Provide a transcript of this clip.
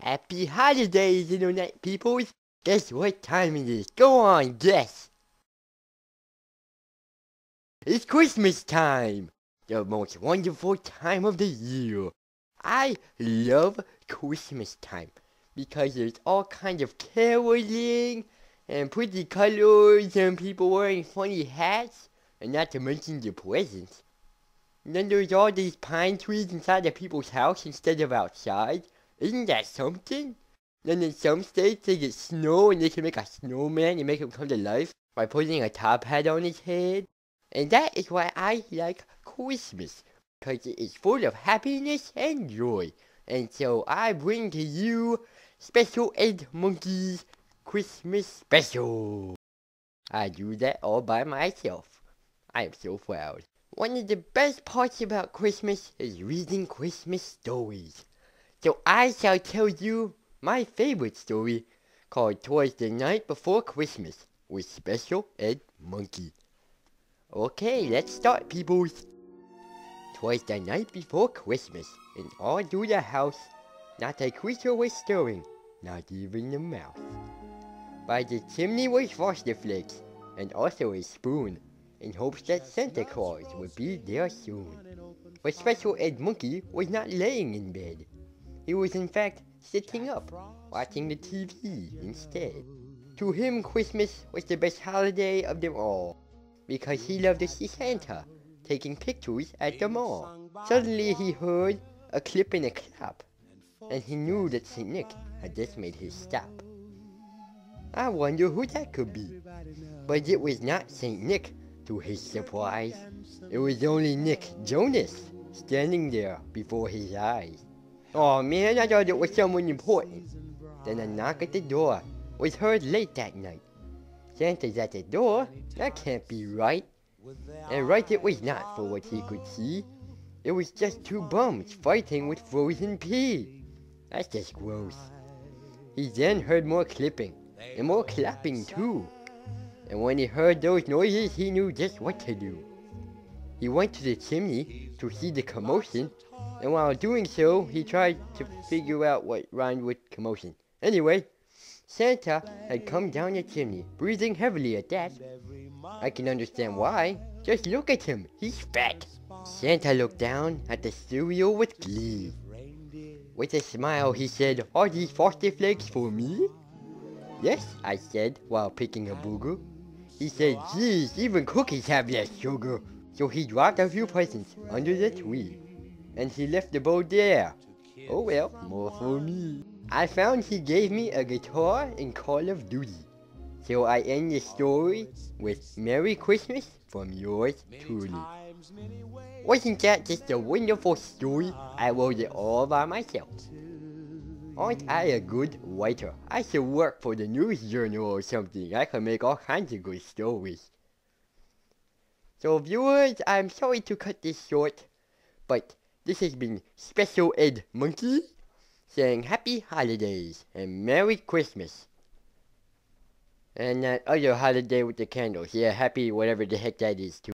Happy holidays, internet peoples! Guess what time it is? Go on, guess! It's Christmas time! The most wonderful time of the year. I love Christmas time because there's all kinds of caroling and pretty colors and people wearing funny hats, and not to mention the presents. And then there's all these pine trees inside the people's house instead of outside. Isn't that something? Then in some states they get snow and they can make a snowman and make him come to life by putting a top hat on his head. And that is why I like Christmas, because it is full of happiness and joy. And so I bring to you Special Ed Monkey's Christmas Special. I do that all by myself. I am so proud. One of the best parts about Christmas is reading Christmas stories. So I shall tell you my favorite story, called Twas the Night Before Christmas, with Special Ed Monkey. Okay, let's start, peoples. 'Twas the night before Christmas, and all through the house, not a creature was stirring, not even a mouse. By the chimney was frosted flakes, and also a spoon, in hopes that Santa Claus would be there soon. But Special Ed Monkey was not laying in bed. He was in fact sitting up, watching the TV instead. To him, Christmas was the best holiday of them all, because he loved to see Santa taking pictures at the mall. Suddenly he heard a clip and a clap, and he knew that St. Nick had just made his stop. I wonder who that could be. But it was not St. Nick, to his surprise. It was only Nick Jonas, standing there before his eyes. Aw man, I thought it was someone important. Then a knock at the door was heard late that night. Santa's at the door? That can't be right. And right it was not, for what he could see. It was just two bums fighting with frozen pea. That's just gross. He then heard more clipping, and more clapping too. And when he heard those noises, he knew just what to do. He went to the chimney to see the commotion, and while doing so, he tried to figure out what rhymed with commotion. Anyway, Santa had come down the chimney, breathing heavily at that. I can understand why. Just look at him, he's fat. Santa looked down at the cereal with glee. With a smile, he said, "Are these frosted flakes for me?" "Yes," I said, while picking a booger. He said, "Geez, even cookies have less sugar." So he dropped a few presents under the tree, and he left the bowl there. Oh well, more for me. I found he gave me a guitar in Call of Duty. So I end the story with Merry Christmas from yours truly. Wasn't that just a wonderful story? I wrote it all by myself. Aren't I a good writer? I should work for the news journal or something. I can make all kinds of good stories. So viewers, I'm sorry to cut this short, but this has been Special Ed Monkey saying Happy Holidays and Merry Christmas. And that other holiday with the candles, yeah, happy whatever the heck that is too.